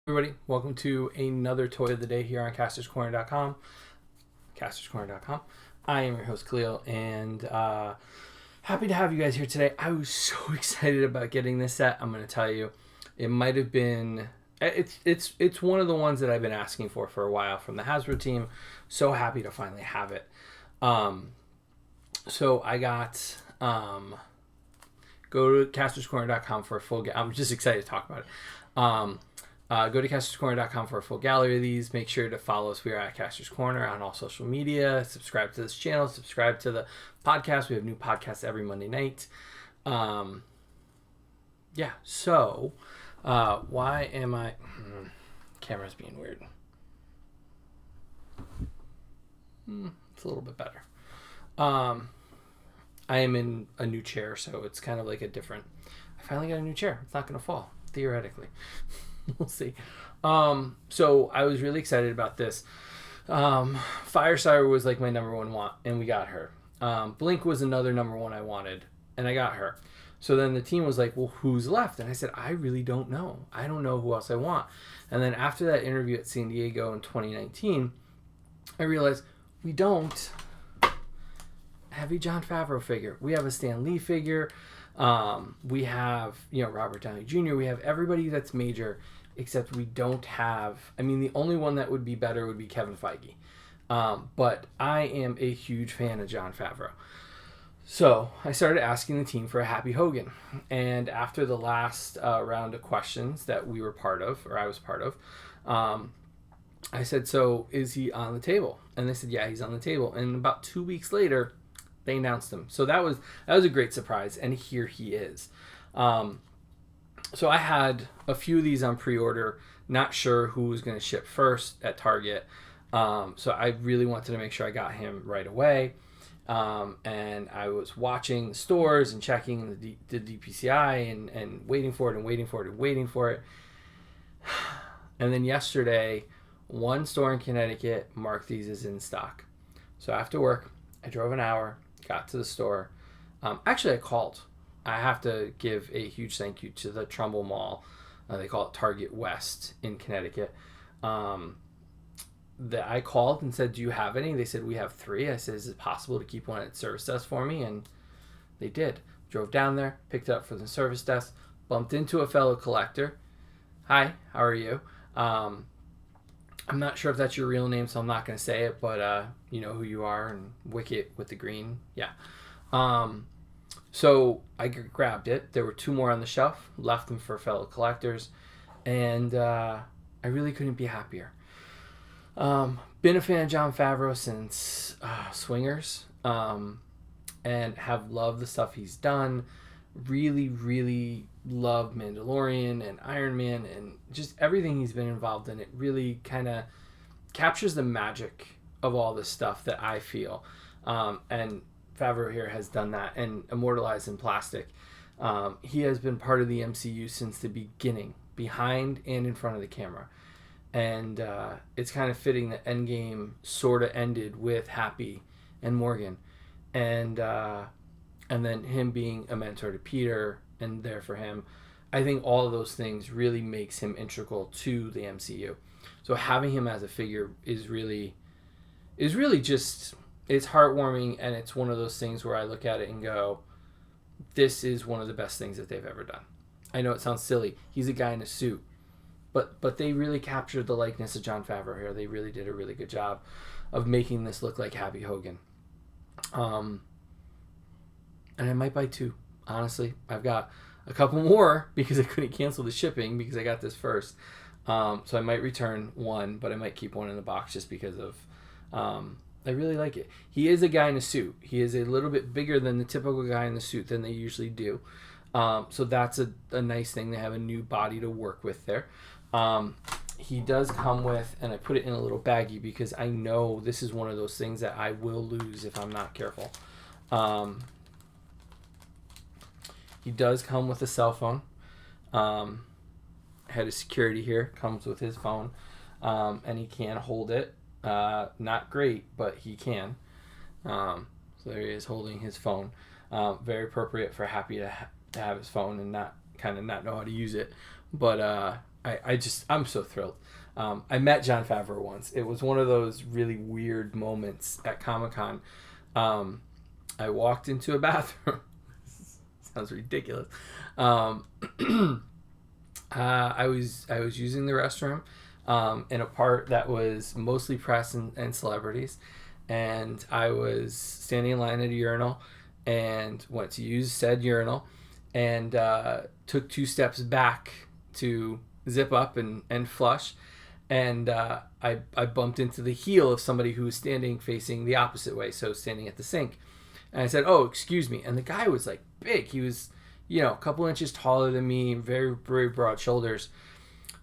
Everybody, welcome to another toy of the day here on castorscorner.com. Castorscorner.com. I am your host Khalil, and happy to have you guys here today. I was so excited about getting this set. I'm going to tell you, it might have been it's one of the ones that I've been asking for a while from the Hasbro team. So happy to finally have it. So I got go to castorscorner.com for a full. I'm just excited to talk about it. Go to castorscorner.com for a full gallery of these. Make sure to follow us. We are at Kastor's Corner on all social media. Subscribe to this channel. Subscribe to the podcast. We have new podcasts every Monday night. So why am I... camera's being weird. It's a little bit better. I am in a new chair, so it's kind of like a different... I finally got a new chair. It's not going to fall, theoretically. We'll see. So I was really excited about this. Firesire was like my number one want, and we got her. Blink was another number one I wanted, and I got her. So then the team was like, well, who's left? And I said, I really don't know. I don't know who else I want. And then after that interview at San Diego in 2019, I realized we don't have a Jon Favreau figure. We have a Stan Lee figure. We have, Robert Downey Jr. We have everybody that's major, except we don't have, the only one that would be better would be Kevin Feige. But I am a huge fan of Jon Favreau. So I started asking the team for a Happy Hogan. And after the last round of questions that we were part of, or I was part of, I said, so is he on the table? And they said, yeah, he's on the table. And about 2 weeks later, they announced him. So that was a great surprise, and here he is. So I had a few of these on pre-order, not sure who was going to ship first at Target. So I really wanted to make sure I got him right away. And I was watching the stores and checking the DPCI and waiting for it and waiting for it and waiting for it. And then yesterday, one store in Connecticut marked these as in stock. So after work, I drove an hour, got to the store. Actually, I called. I have to give a huge thank you to the Trumbull Mall. They call it Target West in Connecticut. That I called and said, do you have any? They said, we have 3. I said, is it possible to keep one at service desk for me? And they did. Drove down there, picked it up from the service desk, bumped into a fellow collector. Hi, how are you? I'm not sure if that's your real name, so I'm not going to say it, but you know who you are, and Wicket with the green. Yeah. So I grabbed it. There were 2 more on the shelf, left them for fellow collectors, and I really couldn't be happier. Been a fan of Jon Favreau since Swingers, and have loved the stuff he's done. Really, really love Mandalorian and Iron Man and just everything he's been involved in. It really kind of captures the magic of all this stuff that I feel. And Favreau here has done that and immortalized in plastic. He has been part of the MCU since the beginning, behind and in front of the camera. And it's kind of fitting that Endgame sort of ended with Happy and Morgan. And then him being a mentor to Peter and there for him. I think all of those things really makes him integral to the MCU. So having him as a figure is really just, it's heartwarming, and it's one of those things where I look at it and go, this is one of the best things that they've ever done. I know it sounds silly. He's a guy in a suit. But they really captured the likeness of Jon Favreau here. They really did a really good job of making this look like Happy Hogan. And I might buy 2. Honestly, I've got a couple more because I couldn't cancel the shipping because I got this first. So I might return 1, but I might keep 1 in the box just because of... I really like it. He is a guy in a suit. He is a little bit bigger than the typical guy in the suit than they usually do. So that's a nice thing. They have a new body to work with there. He does come with, and I put it in a little baggie because I know this is one of those things that I will lose if I'm not careful. He does come with a cell phone. Head of security here comes with his phone, and he can hold it. Not great, but he can. So there he is holding his phone. Very appropriate for Happy to have his phone and not know how to use it. But I'm so thrilled. I met Jon Favreau once. It was one of those really weird moments at Comic-Con. I walked into a bathroom. Sounds ridiculous. I was using the restroom in a part that was mostly press and celebrities, and I was standing in line at a urinal and went to use said urinal and took 2 steps back to zip up and flush, and I bumped into the heel of somebody who was standing facing the opposite way, so standing at the sink. And I said, "Oh, excuse me." And the guy was like big. He was, a couple inches taller than me, very, very broad shoulders.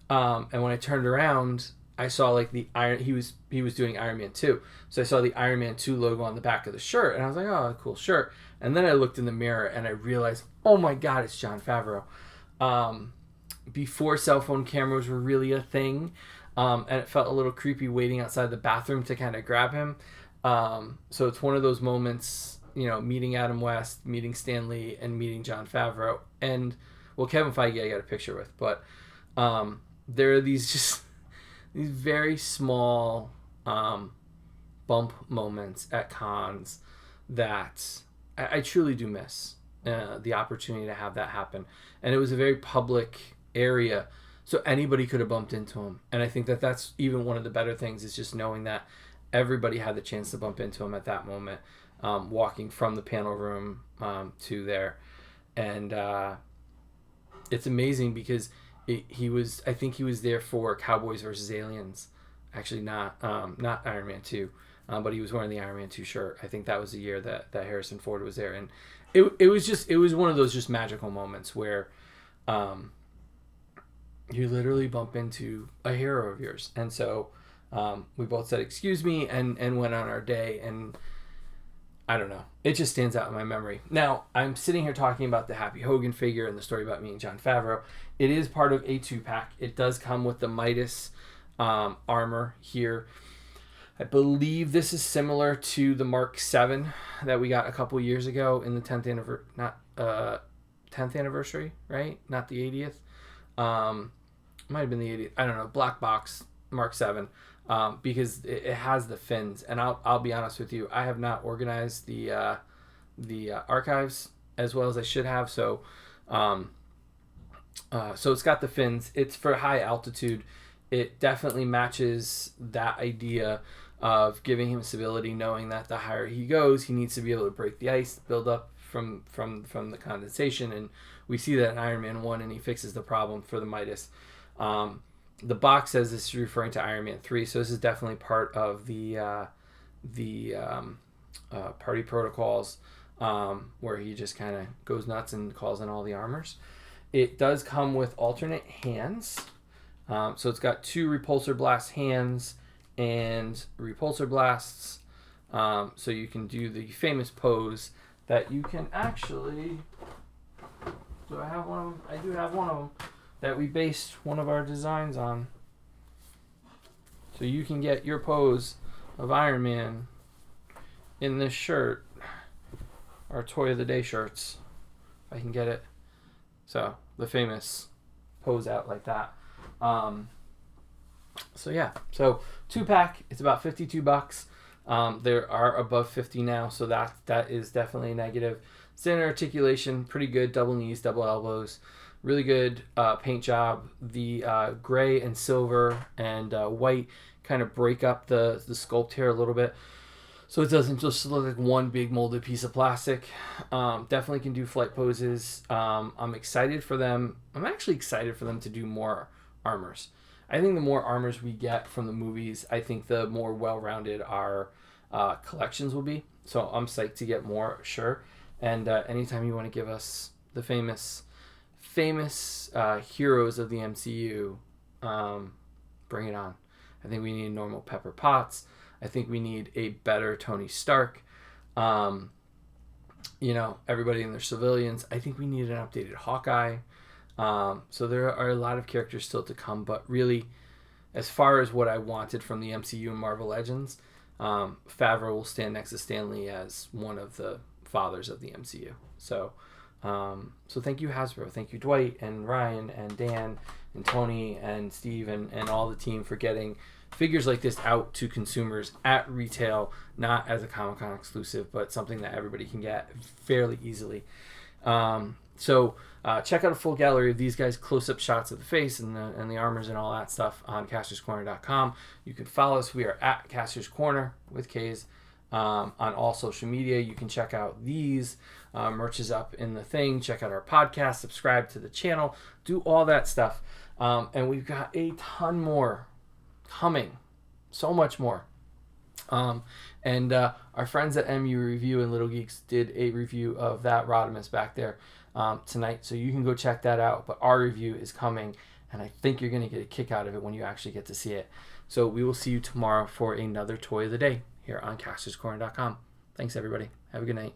And when I turned around, I saw like the Iron. He was doing Iron Man 2, so I saw the Iron Man 2 logo on the back of the shirt, and I was like, "Oh, cool shirt." And then I looked in the mirror and I realized, oh my God, it's Jon Favreau. Before cell phone cameras were really a thing, and it felt a little creepy waiting outside the bathroom to kind of grab him. So it's one of those moments, meeting Adam West, meeting Stan Lee, and meeting Jon Favreau, and Kevin Feige I got a picture with, but there are these very small bump moments at cons that I truly do miss the opportunity to have that happen. And it was a very public area, so anybody could have bumped into him. And I think that that's even one of the better things, is just knowing that everybody had the chance to bump into him at that moment, walking from the panel room to there. And it's amazing because I think he was there for Cowboys versus Aliens. Actually, not Iron Man 2, but he was wearing the Iron Man 2 shirt. I think that was the year that Harrison Ford was there. And it was one of those just magical moments where you literally bump into a hero of yours. And so we both said, "Excuse me," and went on our day. And I don't know. It just stands out in my memory. Now, I'm sitting here talking about the Happy Hogan figure and the story about meeting Jon Favreau. It is part of a 2-pack. It does come with the Midas armor here. I believe this is similar to the Mark VII that we got a couple years ago in the 10th anniversary. Not 10th anniversary, right? Not the 80th. Might have been the 80th. I don't know. Black box Mark VII. Because it has the fins, and I'll be honest with you, I have not organized the archives as well as I should have. So it's got the fins. It's for high altitude. It definitely matches that idea of giving him stability, knowing that the higher he goes, he needs to be able to break the ice, build up from the condensation, and we see that in Iron Man 1, and he fixes the problem for the Midas. The box says this is referring to Iron Man 3, so this is definitely part of the party protocols, where he just kind of goes nuts and calls in all the armors. It does come with alternate hands, so it's got 2 repulsor blast hands and repulsor blasts, so you can do the famous pose that you can actually... Do I have one of them? I do have one of them that we based one of our designs on. So you can get your pose of Iron Man in this shirt, our Toy of the Day shirts, if I can get it. So the famous pose out like that. So yeah, so 2-pack, it's about $52. There are above 50 now, so that is definitely a negative. Standard articulation, pretty good, double knees, double elbows. Really good paint job. The gray and silver and white kind of break up the sculpt here a little bit, so it doesn't just look like one big molded piece of plastic. Definitely can do flight poses. I'm excited for them. I'm actually excited for them to do more armors. I think the more armors we get from the movies, I think the more well-rounded our collections will be. So I'm psyched to get more, sure. And anytime you want to give us the famous heroes of the MCU, bring it on. I think we need normal Pepper Potts. I think we need a better Tony Stark. Everybody in their civilians. I think we need an updated Hawkeye. So there are a lot of characters still to come, but really, as far as what I wanted from the MCU and Marvel Legends, Favreau will stand next to Stan Lee as one of the fathers of the MCU. So thank you, Hasbro. Thank you, Dwight and Ryan and Dan and Tony and Steve and all the team for getting figures like this out to consumers at retail, not as a Comic-Con exclusive, but something that everybody can get fairly easily. So check out a full gallery of these guys, close-up shots of the face and the armors and all that stuff on castorscorner.com. You can follow us. We are at Kastor's Corner with K's on all social media. You can check out these merch is up in the thing. Check out our podcast. Subscribe to the channel. Do all that stuff. And we've got a ton more coming. So much more. And our friends at MU Review and Little Geeks did a review of that Rodimus back there tonight, so you can go check that out. But our review is coming, and I think you're going to get a kick out of it when you actually get to see it. So we will see you tomorrow for another Toy of the Day here on castorscorner.com. Thanks, everybody. Have a good night.